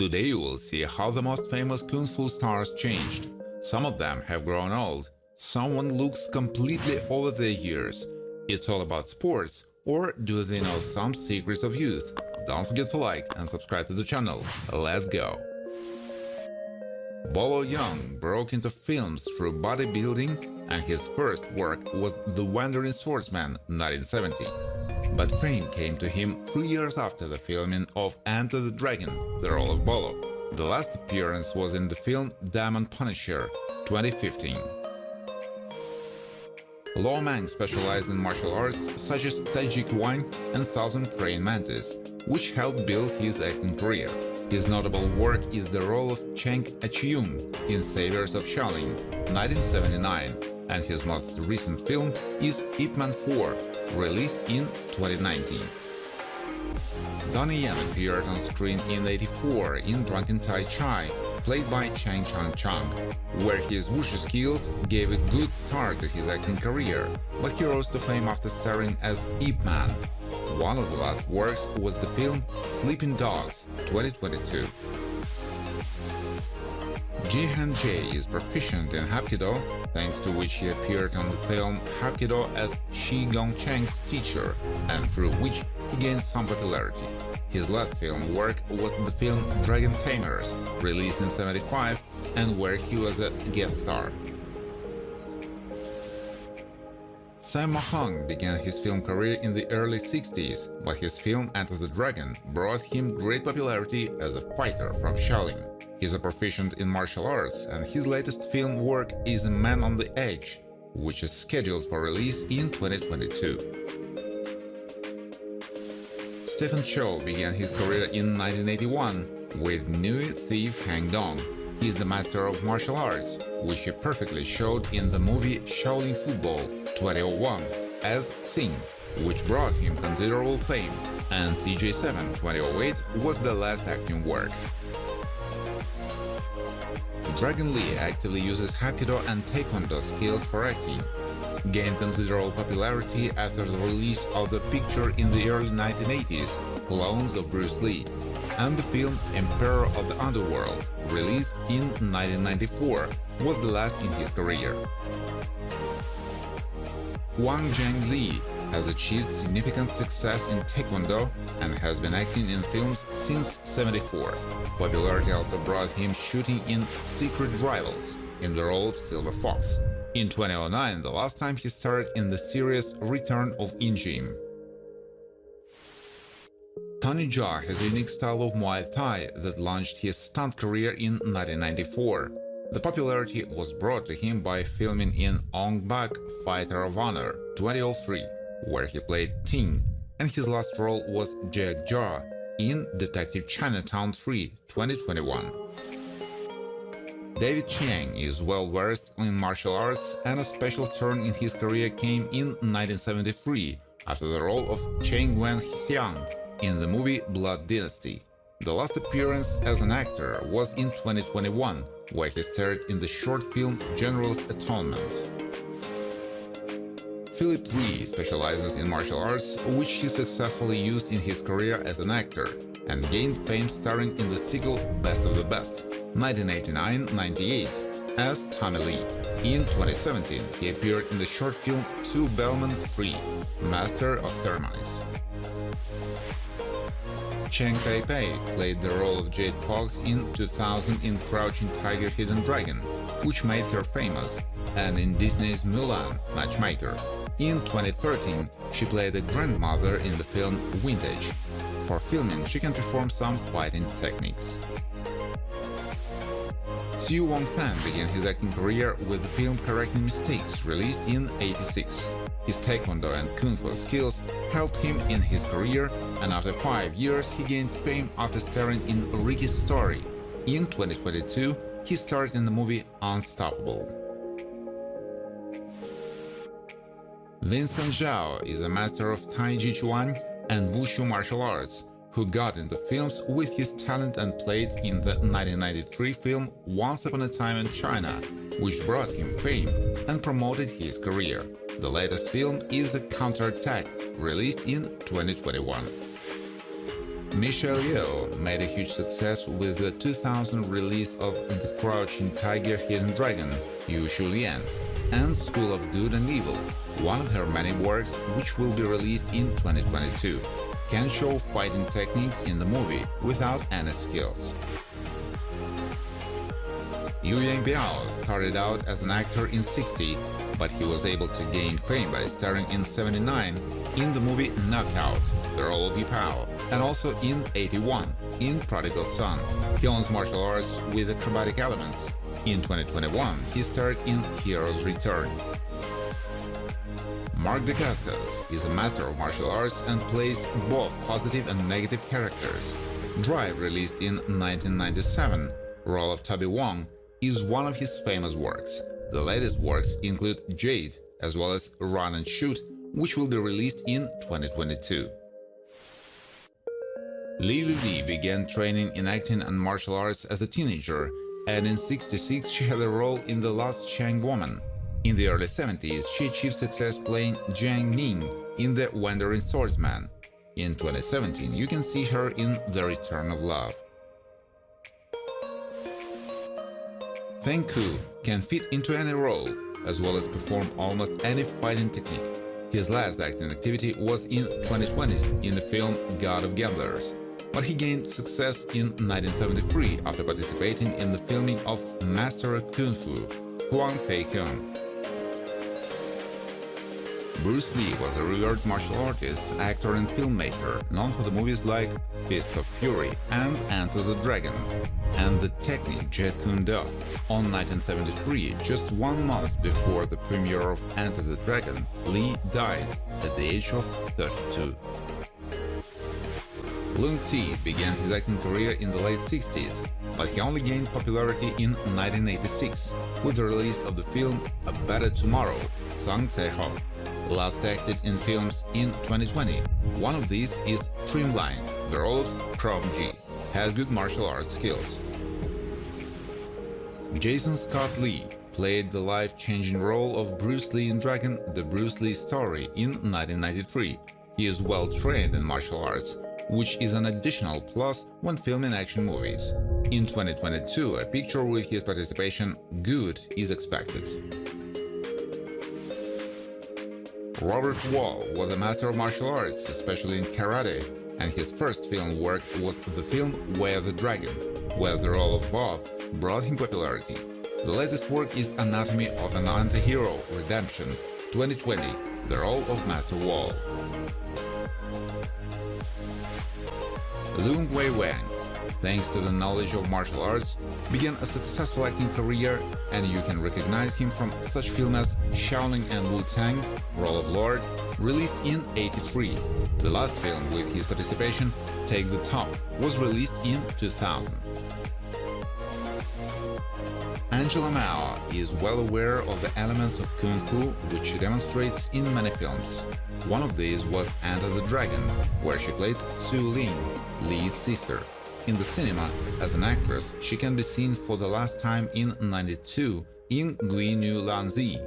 Today you will see how the most famous kung fu stars changed. Some of them have grown old, someone looks completely over their years. It's all about sports, or do they know some secrets of youth? Don't forget to like and subscribe to the channel. Let's go! Bolo Young broke into films through bodybuilding, and his first work was The Wandering Swordsman 1970. But fame came to him 3 years after the filming of Enter the Dragon, the role of Bolo. The last appearance was in the film Diamond Punisher 2015. Lo Mang specialized in martial arts such as Taijikwan and Southern Praying Mantis, which helped build his acting career. His notable work is the role of Chiang Kai-Pai in Saviors of Shaolin 1979, and his most recent film is Ip Man 4, released in 2019. Donnie Yen appeared on screen in '84 in Drunken Tai Chai, played by Chang Chang, where his wushu skills gave a good start to his acting career, but he rose to fame after starring as Ip Man. One of the last works was the film Sleeping Dogs 2022. Ji-Han Jae is proficient in Hapkido, thanks to which he appeared on the film Hapkido as Shi Gongchang's teacher, and through which he gained some popularity. His last film work was the film Dragon Tamers, released in '75, and where he was a guest star. Sammo Hung began his film career in the early '60s, but his film Enter the Dragon brought him great popularity as a fighter from Shaolin. He's a proficient in martial arts, and his latest film work is Man on the Edge, which is scheduled for release in 2022. Stephen Chow began his career in 1981 with Nui Thief Hang Dong. He's the master of martial arts, which he perfectly showed in the movie Shaolin Football 2001 as Sing, which brought him considerable fame, and CJ7 2008 was the last acting work. Dragon Lee actively uses Hapkido and Taekwondo skills for acting. Gained considerable popularity after the release of the picture in the early 1980s, Clones of Bruce Lee, and the film Emperor of the Underworld, released in 1994, was the last in his career. Wang Zhang Li has achieved significant success in Taekwondo and has been acting in films since '74. Popularity also brought him shooting in Secret Rivals in the role of Silver Fox. In 2009, the last time he starred in the series Return of Injim. Tony Jaa has a unique style of Muay Thai that launched his stunt career in 1994. The popularity was brought to him by filming in Ong Bak Fighter of Honor 2003, where he played Ting, and his last role was Jack Jaw in Detective Chinatown 3 2021. David Chiang is well versed in martial arts, and a special turn in his career came in 1973 after the role of Cheng Wen-xiang in the movie Blood Dynasty. The last appearance as an actor was in 2021, where he starred in the short film General's Atonement. Philip Ree specializes in martial arts, which he successfully used in his career as an actor, and gained fame starring in the sequel Best of the Best 1989-98 as Tommy Lee. In 2017, he appeared in the short film Two Bellman 3 Master of Ceremonies. Chiang Kai-Pai played the role of Jade Fox in 2000 in Crouching Tiger, Hidden Dragon, which made her famous, and in Disney's Mulan Matchmaker. In 2013, she played a grandmother in the film Vintage. For filming, she can perform some fighting techniques. Xiu Wang-Fan began his acting career with the film Correcting Mistakes, released in '86. His Taekwondo and Kung Fu skills helped him in his career, and after 5 years he gained fame after starring in Ricky's Story. In 2022, he starred in the movie Unstoppable. Vincent Zhao is a master of Tai Chi Chuan and Wushu martial arts, who got into films with his talent and played in the 1993 film Once Upon a Time in China, which brought him fame and promoted his career. The latest film is The Counterattack, released in 2021. Michelle Yeoh made a huge success with the 2000 release of The Crouching Tiger, Hidden Dragon, Yu Shu Lian, and School of Good and Evil, one of her many works which will be released in 2022. Can show fighting techniques in the movie without any skills. Eugene Bial started out as an actor in '60, but he was able to gain fame by starring in '79 in the movie Knockout, the role of Yipao, and also in '81 in Prodigal Son. He owns martial arts with acrobatic elements. In 2021, he starred in Hero's Return. Mark Decastas is a master of martial arts and plays both positive and negative characters. Drive, released in 1997, role of Toby Wong, is one of his famous works. The latest works include Jade, as well as Run and Shoot, which will be released in 2022. Lily Lee began training in acting and martial arts as a teenager, and in '66 she had a role in The Last Chang Woman. In the early 70s, she achieved success playing Jiang Ning in The Wandering Swordsman. In 2017, you can see her in The Return of Love. Feng Ku can fit into any role, as well as perform almost any fighting technique. His last acting activity was in 2020 in the film God of Gamblers, but he gained success in 1973 after participating in the filming of Master of Kung Fu, Huang Fei-kyun. Bruce Lee was a revered martial artist, actor and filmmaker, known for the movies like Fist of Fury and Enter the Dragon, and the technique Jeet Kune Do. On 1973, just 1 month before the premiere of Enter the Dragon, Lee died at the age of 32. Lung Ti began his acting career in the late 60s, but he only gained popularity in 1986 with the release of the film A Better Tomorrow, Sang Tse Ho. Last acted in films in 2020. One of these is Trimline, the role of Chrome G. Has good martial arts skills. Jason Scott Lee played the life-changing role of Bruce Lee in Dragon: The Bruce Lee Story in 1993. He is well trained in martial arts, which is an additional plus when filming action movies. In 2022, a picture with his participation, Good, is expected. Robert Wall was a master of martial arts, especially in karate, and his first film work was the film Way of the Dragon, where the role of Bob brought him popularity. The latest work is Anatomy of an Anti-Hero: Redemption, 2020, the role of Master Wall. Lung Wei Wang, thanks to the knowledge of martial arts, began a successful acting career, and you can recognize him from such films as Shaolin and Wu Tang, Role of Lord, released in '83. The last film with his participation, Take the Top, was released in 2000. Angela Mao is well aware of the elements of Kung Fu, which she demonstrates in many films. One of these was Enter the Dragon, where she played Su Ling, Lee's sister. In the cinema, as an actress, she can be seen for the last time in '92 in Gui Nu Lanzi.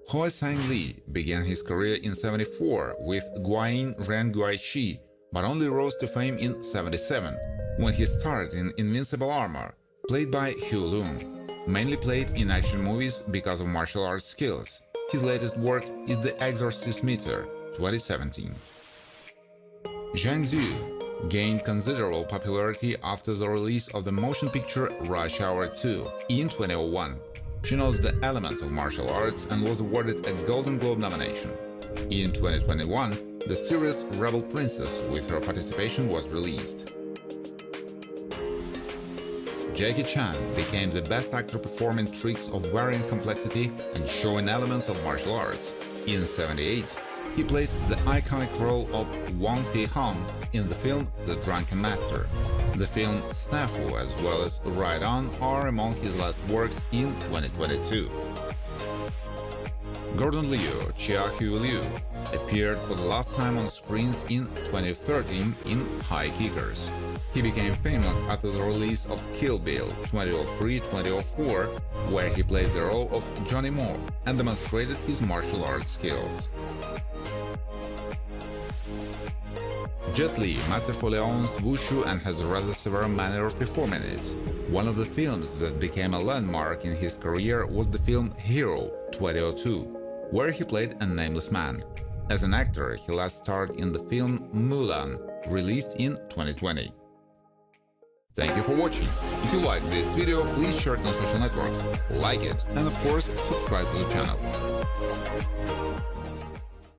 Hoisan Lee began his career in '74 with Guayin Ren Guai Shi, but only rose to fame in '77, when he starred in Invincible Armor, played by Hugh Lung. Mainly played in action movies because of martial arts skills. His latest work is The Exorcist Meter, 2017. Zhang Zhu gained considerable popularity after the release of the motion picture Rush Hour 2 in 2001. She knows the elements of martial arts and was awarded a Golden Globe nomination. In 2021, the series Rebel Princess with her participation was released. Jackie Chan became the best actor performing tricks of varying complexity and showing elements of martial arts. In '78, he played the iconic role of Wang Fei-hong in the film The Drunken Master. The film Snafu as well as Ride On are among his last works in 2022. Gordon Leo Chiakuliu appeared for the last time on screens in 2013 in High Kickers. He became famous after the release of Kill Bill 2003-2004, where he played the role of Johnny Moore and demonstrated his martial arts skills. Jet Li masterfully owns wushu and has a rather severe manner of performing it. One of the films that became a landmark in his career was the film Hero 2002, where he played a nameless man. As an actor, he last starred in the film Mulan, released in 2020. Thank you for watching. If you liked this video, please share it on social networks, like it, and of course, subscribe to the channel.